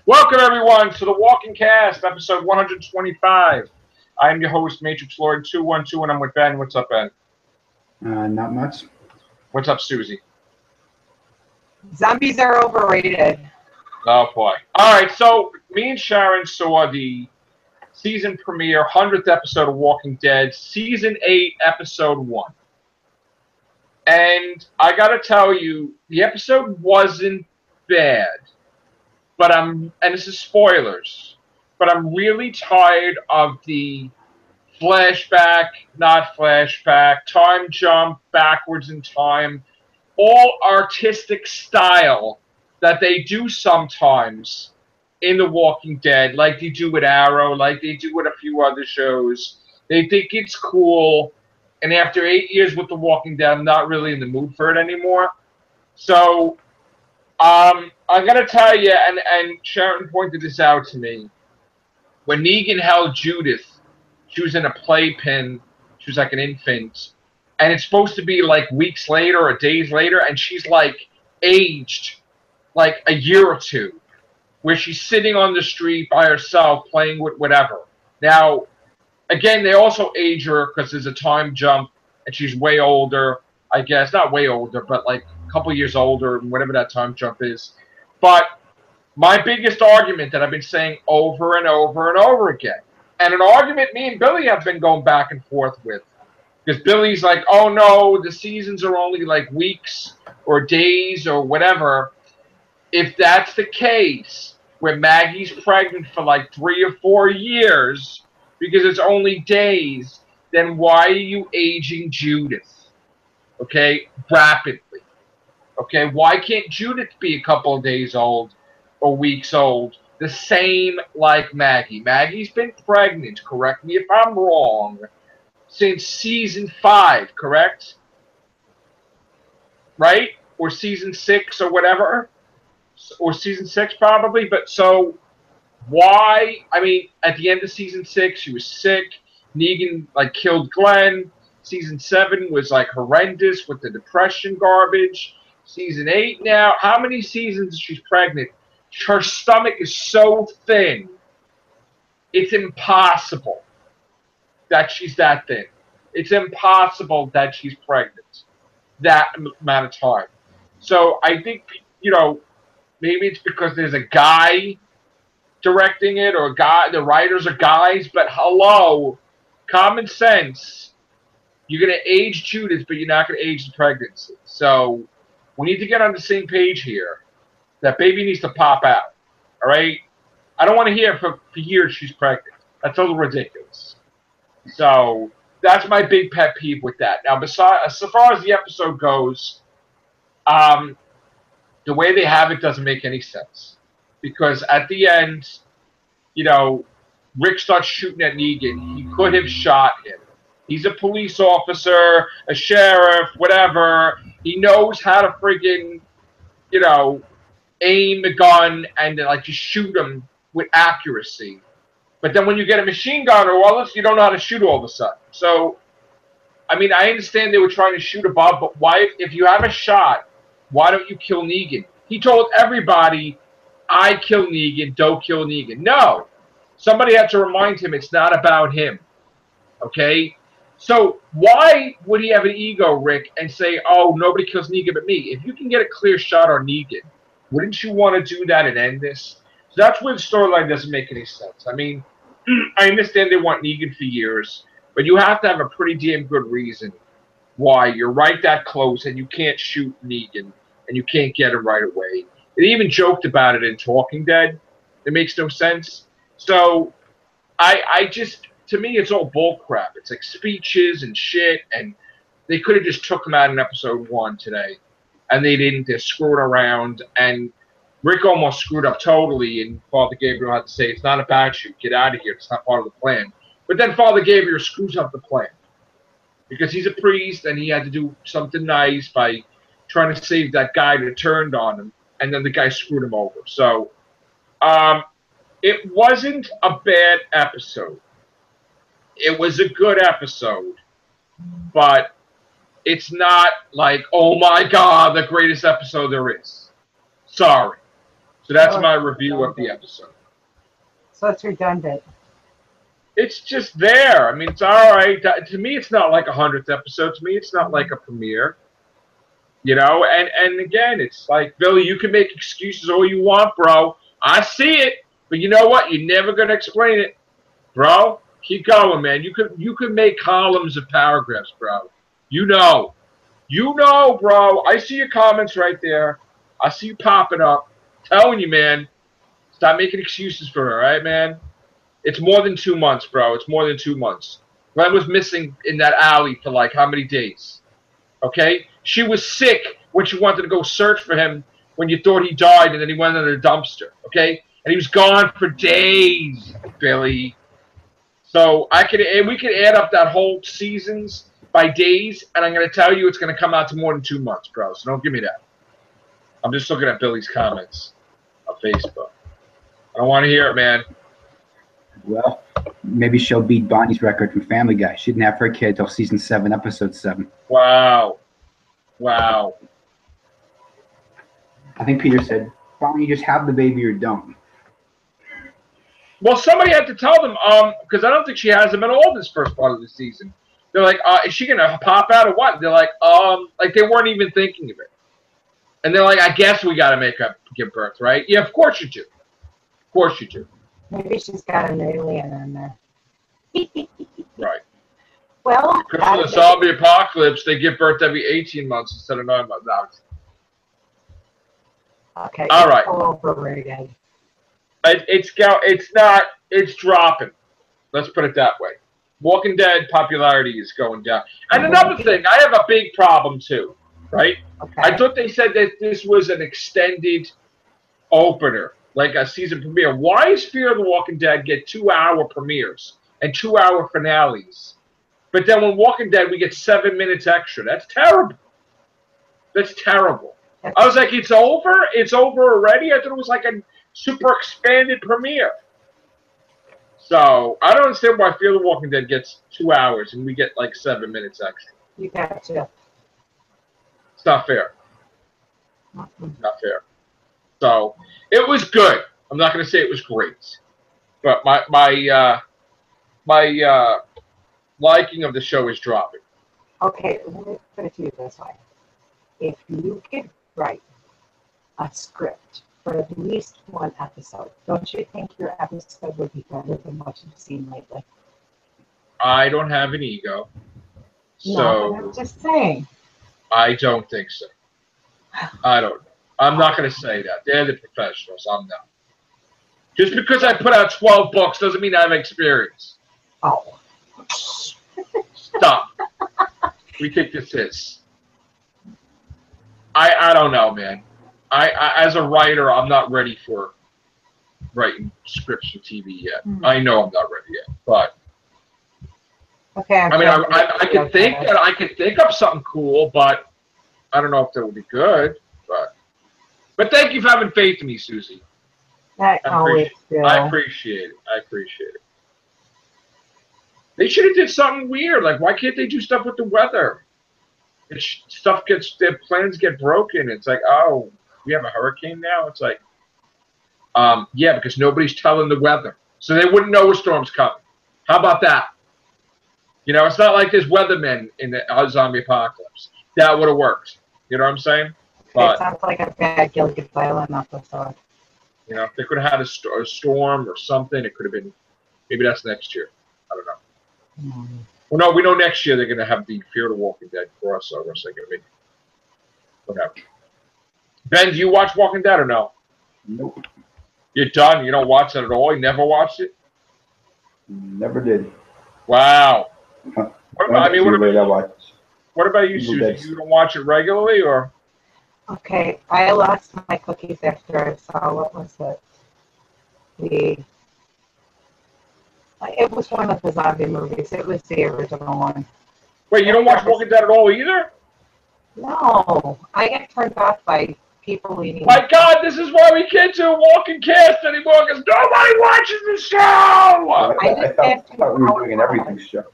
Welcome, everyone, to the Walking Cast, episode 125. I'm your host, Matrix Lord 212, and I'm with Ben. What's up, Ben? Not much. What's up, Susie? Zombies are overrated. Oh, boy. All right, so me and Sharon saw the season premiere, 100th episode of Walking Dead, season 8, episode 1. And I got to tell you, the episode wasn't bad. And this is spoilers, but I'm really tired of the flashback, not flashback, time jump, backwards in time, all artistic style that they do sometimes in The Walking Dead, like they do with Arrow, like they do with a few other shows. They think it's cool, and after 8 years with The Walking Dead, I'm not really in the mood for it anymore. So I'm going to tell you, and Sharon pointed this out to me, when Negan held Judith, she was in a playpen, she was like an infant, and it's supposed to be like weeks later or days later, and she's like aged like a year or two, where she's sitting on the street by herself playing with whatever. Now, again, they also age her because there's a time jump, and she's way older, I guess. Not way older, but like a couple years older, whatever that time jump is. But my biggest argument that I've been saying over and over and over again, and an argument me and Billy have been going back and forth with, because Billy's like, oh no, the seasons are only like weeks or days or whatever. If that's the case, where Maggie's pregnant for like 3 or 4 years because it's only days, then why are you aging Judith? Okay, rapidly. Okay, why can't Judith be a couple of days old or weeks old? The same like Maggie. Maggie's been pregnant, correct me if I'm wrong, since season 5, correct? Right? Or season 6 or whatever? Or season 6 probably. But so why? I mean, at the end of season 6, she was sick. Negan like killed Glenn. Season 7 was like horrendous with the depression garbage. Season 8 now, how many seasons she's pregnant? Her stomach is so thin, it's impossible that she's that thin. It's impossible that she's pregnant that amount of time. So I think, maybe it's because there's a guy directing it, or the writers are guys, but hello, common sense. You're going to age Judith, but you're not going to age the pregnancy. So we need to get on the same page here. That baby needs to pop out. All right? I don't want to hear for years she's pregnant. That's a little ridiculous. So that's my big pet peeve with that. Now, as far as the episode goes, the way they have it doesn't make any sense. Because at the end, Rick starts shooting at Negan. He could have shot him. He's a police officer, a sheriff, whatever. He knows how to friggin', aim a gun and like just shoot him with accuracy. But then when you get a machine gun or Wallace, you don't know how to shoot all of a sudden. So, I mean, I understand they were trying to shoot above, but why, if you have a shot, why don't you kill Negan? He told everybody, I kill Negan, don't kill Negan. No. Somebody had to remind him it's not about him. Okay? So why would he have an ego, Rick, and say, oh, nobody kills Negan but me? If you can get a clear shot on Negan, wouldn't you want to do that and end this? So that's where the storyline doesn't make any sense. I mean, I understand they want Negan for years, but you have to have a pretty damn good reason why you're right that close and you can't shoot Negan and you can't get him right away. They even joked about it in Talking Dead. It makes no sense. So I just... To me, it's all bullcrap. It's like speeches and shit, and they could have just took them out in episode 1 today, and they didn't. They're screwing around, and Rick almost screwed up totally, and Father Gabriel had to say, it's not about you. Get out of here. It's not part of the plan. But then Father Gabriel screws up the plan, because he's a priest, and he had to do something nice by trying to save that guy that turned on him, and then the guy screwed him over. So, it wasn't a bad episode. It was a good episode, but it's not like, oh my God, the greatest episode there is. Sorry. So that's my review of the episode. So it's redundant. It's just there. I mean, it's all right. To me, it's not like a 100th episode. To me, it's not like a premiere. You know, and again, it's like, Billy, you can make excuses all you want, bro. I see it, but you know what? You're never gonna explain it, bro. Keep going, man. You could make columns of paragraphs, bro. You know, bro. I see your comments right there. I see you popping up. Telling you, man. Stop making excuses for her, all right, man? It's more than 2 months, bro. It's more than 2 months. Glenn was missing in that alley for like how many days? Okay? She was sick when she wanted to go search for him when you thought he died, and then he went in a dumpster, okay? And he was gone for days, Billy. So we could add up that whole seasons by days, and I'm going to tell you it's going to come out to more than 2 months, bro. So don't give me that. I'm just looking at Billy's comments on Facebook. I don't want to hear it, man. Well, maybe she'll beat Bonnie's record from Family Guy. She didn't have her kid till season 7, episode 7. Wow. I think Peter said, Bonnie, just have the baby or don't. Well, somebody had to tell them, because I don't think she has him at all this first part of the season. They're like, is she going to pop out or what? They're like they weren't even thinking of it. And they're like, I guess we got to give birth, right? Yeah, of course you do. Of course you do. Maybe she's got an alien in there. Right. Well, because of the zombie apocalypse, they give birth every 18 months instead of 9 months. Okay. All right. Overrated. It's dropping. Let's put it that way. Walking Dead popularity is going down. And another thing, I have a big problem too, right? Okay. I thought they said that this was an extended opener, like a season premiere. Why does Fear of the Walking Dead get 2-hour premieres and 2-hour finales? But then when Walking Dead, we get 7 minutes extra. That's terrible. That's terrible. I was like, it's over? It's over already? I thought it was like a super expanded premiere. So I don't understand why Fear the Walking Dead gets 2 hours and we get like 7 minutes extra. You gotcha. It's not fair. Not fair. So it was good. I'm not going to say it was great, but my liking of the show is dropping. Okay, let me put it to you this way: if you could write a script for at least one episode, don't you think your episode would be better than what you've seen lately? I don't have an ego, No, I'm just saying. I don't think so. I don't know. I'm not going to say that. They're the professionals. I'm not. Just because I put out 12 books doesn't mean I have experience. Oh. Stop. We think this is. I don't know, man. I as a writer, I'm not ready for writing scripts for TV yet. I know I'm not ready yet, but okay. I mean, I could think that I could think up something cool, but I don't know if that would be good. But thank you for having faith in me, Susie. I appreciate it. I appreciate it. They should have did something weird. Like, why can't they do stuff with the weather? Their plans get broken. It's like, oh, we have a hurricane now? It's like, yeah, because nobody's telling the weather. So they wouldn't know a storm's coming. How about that? You know, it's not like there's weathermen in the zombie apocalypse. That would have worked. You know what I'm saying? But, it sounds like a bad Gilligan's Island episode. You know, if they could have had a storm or something, it could have been, maybe that's next year. I don't know. Well, no, we know next year they're going to have the Fear the Walking Dead crossover, so they're going to be whatever. Ben, do you watch Walking Dead or no? Nope. You're done? You don't watch it at all? You never watched it? Never did. Wow. What about you, Evil Susie? Dead. You don't watch it regularly, or? Okay, I lost my cookies after I saw, what was it? It was one of the zombie movies. It was the original one. Wait, you don't watch Walking Dead at all either? No, I get turned off by people eating. My God, this is why we can't do a walking cast anymore, because nobody watches the show! I thought we were doing an everything show.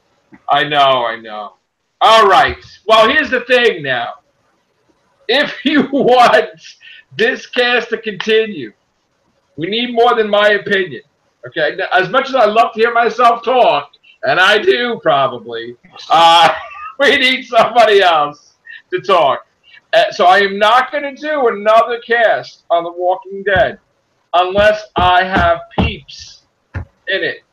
I know. All right. Well, here's the thing now. If you want this cast to continue, We need more than my opinion. Okay, now, as much as I love to hear myself talk, and I do probably, we need somebody else to talk. So I am not going to do another cast on The Walking Dead unless I have peeps in it,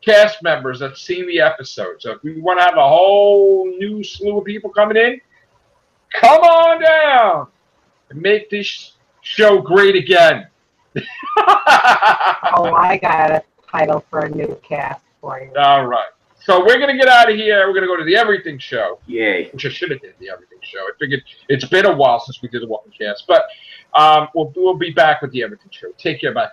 cast members that've seen the episode. So if we want to have a whole new slew of people coming in, come on down and make this show great again. Oh, I got a title for a new cast for you. All right. So we're going to get out of here. We're going to go to the Everything Show. Yay. Which I should have did the Everything Show. I figured it's been a while since we did the Walking Cast. But we'll be back with the Everything Show. Take care. Bye.